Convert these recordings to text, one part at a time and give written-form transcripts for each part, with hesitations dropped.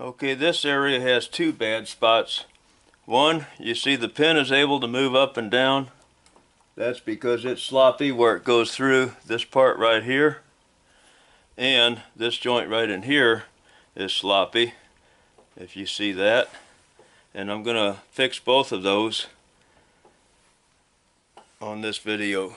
Okay, this area has two bad spots. One, you see the pin is able to move up and down. That's because it's sloppy where it goes through this part right here. And this joint right in here is sloppy, if you see that. And I'm going to fix both of those on this video.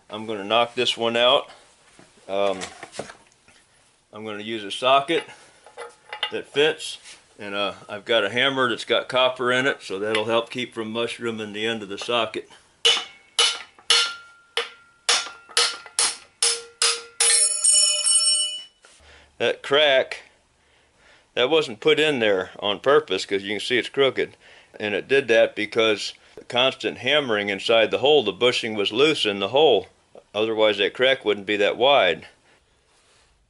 I'm going to knock this one out. I'm going to use a socket that fits, and I've got a hammer that's got copper in it, so that'll help keep from mushrooming the end of the socket. That crack, that wasn't put in there on purpose because you can see it's crooked, and it did that because the constant hammering inside the hole, the bushing was loose in the hole. Otherwise that crack wouldn't be that wide.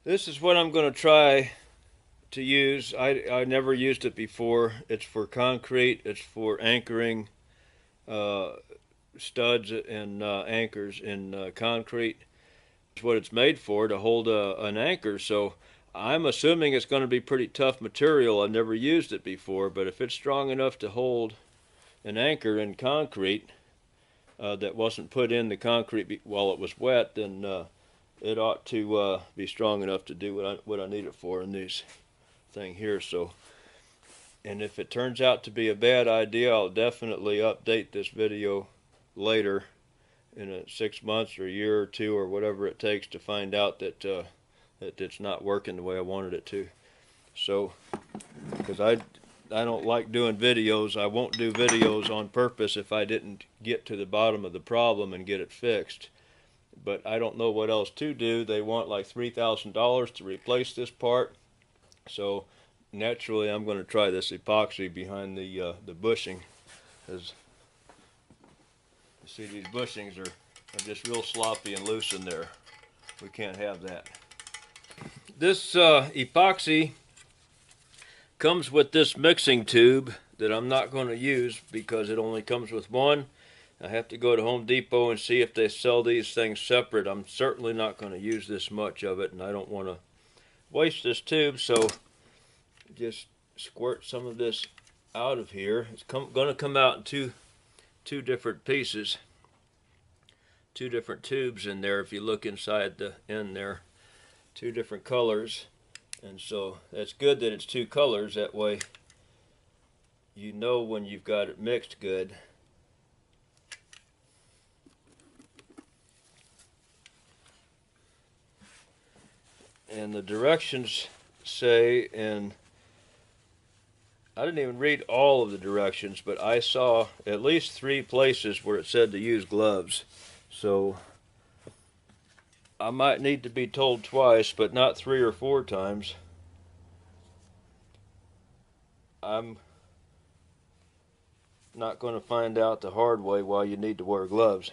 This is what I'm going to try to use. I never used it before. It's for concrete. It's for anchoring studs and anchors in concrete. It's what it's made for, to hold an anchor. So I'm assuming it's going to be pretty tough material. I've never used it before, but if it's strong enough to hold an anchor in concrete that wasn't put in the concrete while it was wet, then it ought to be strong enough to do what I need it for in this thing here. So, and if it turns out to be a bad idea, I'll definitely update this video later in 6 months or a year or two or whatever it takes to find out that that it's not working the way I wanted it to. So, because I don't like doing videos. I won't do videos on purpose if I didn't get to the bottom of the problem and get it fixed. But I don't know what else to do. They want like $3,000 to replace this part. So naturally I'm going to try this epoxy behind the bushing. As you see, these bushings are just real sloppy and loose in there. We can't have that. This epoxy comes with this mixing tube that I'm not going to use because it only comes with one. I have to go to Home Depot and see if they sell these things separate. I'm certainly not going to use this much of it, and I don't want to waste this tube, so just squirt some of this out of here. It's going to come out in two different pieces, two different tubes in there. If you look inside the end there, two different colors. And so that's good that it's two colors. That way you know when you've got it mixed good. And the directions say, and I didn't even read all of the directions, but I saw at least 3 places where it said to use gloves. So I might need to be told twice, but not 3 or 4 times. I'm not going to find out the hard way why you need to wear gloves.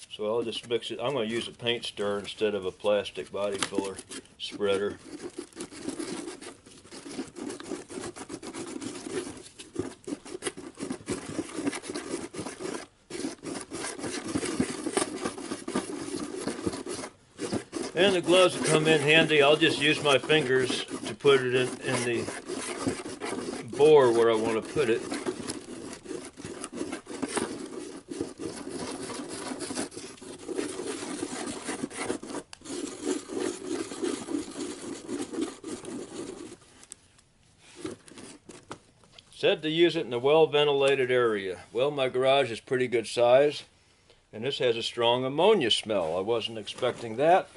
So I'll just mix it. I'm going to use a paint stir instead of a plastic body filler spreader. And the gloves will come in handy. I'll just use my fingers to put it in the bore where I want to put it. Said to use it in a well-ventilated area. Well, my garage is pretty good size, and this has a strong ammonia smell. I wasn't expecting that.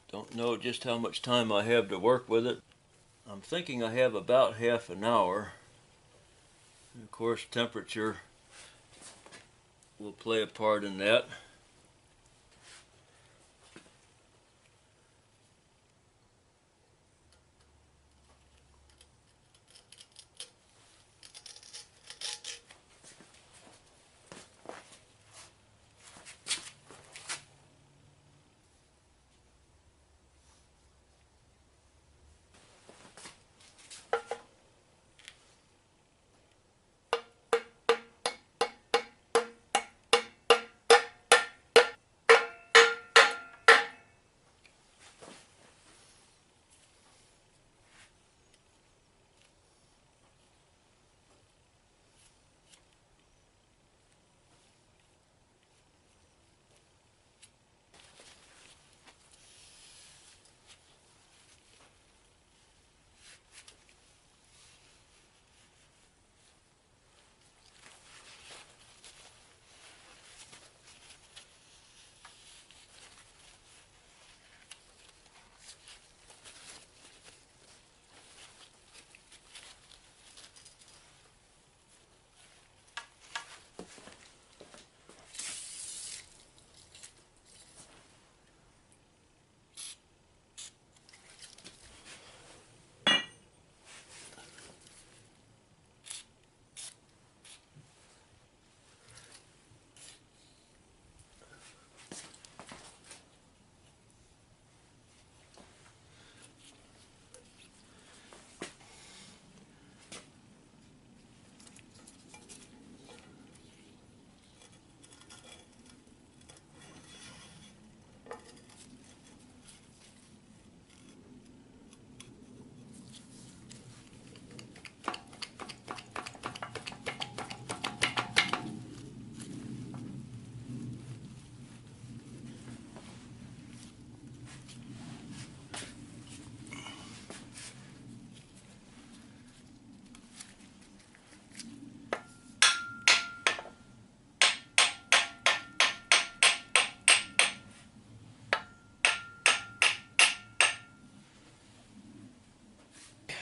Don't know just how much time I have to work with it. I'm thinking I have about half an hour. And of course, temperature will play a part in that.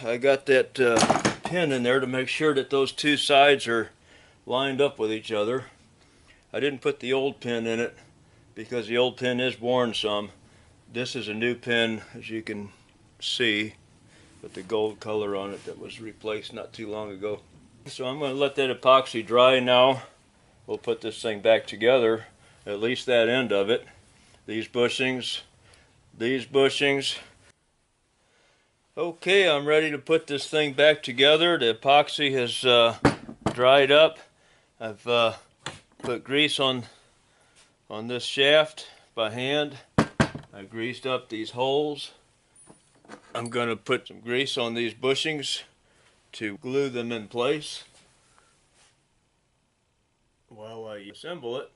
I got that pin in there to make sure that those two sides are lined up with each other. I didn't put the old pin in it because the old pin is worn some. This is a new pin, as you can see, with the gold color on it that was replaced not too long ago. So I'm going to let that epoxy dry now. We'll put this thing back together, at least that end of it. These bushings, these bushings. Okay, I'm ready to put this thing back together. The epoxy has dried up. I've put grease on this shaft by hand. I greased up these holes. I'm going to put some grease on these bushings to glue them in place while I assemble it.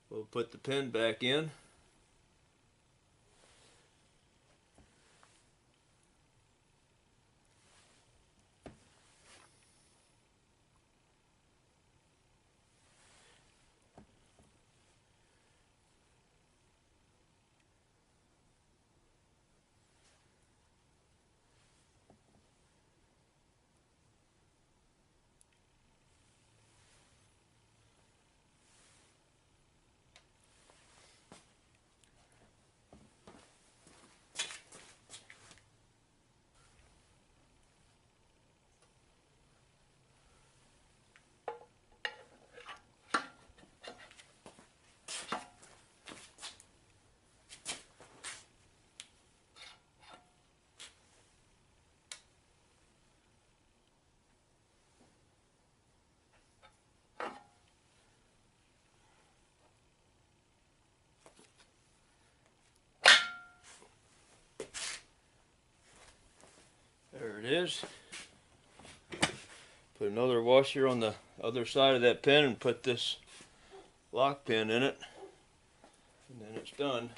We'll put the pin back in. There it is. Put another washer on the other side of that pin and put this lock pin in it, and then it's done.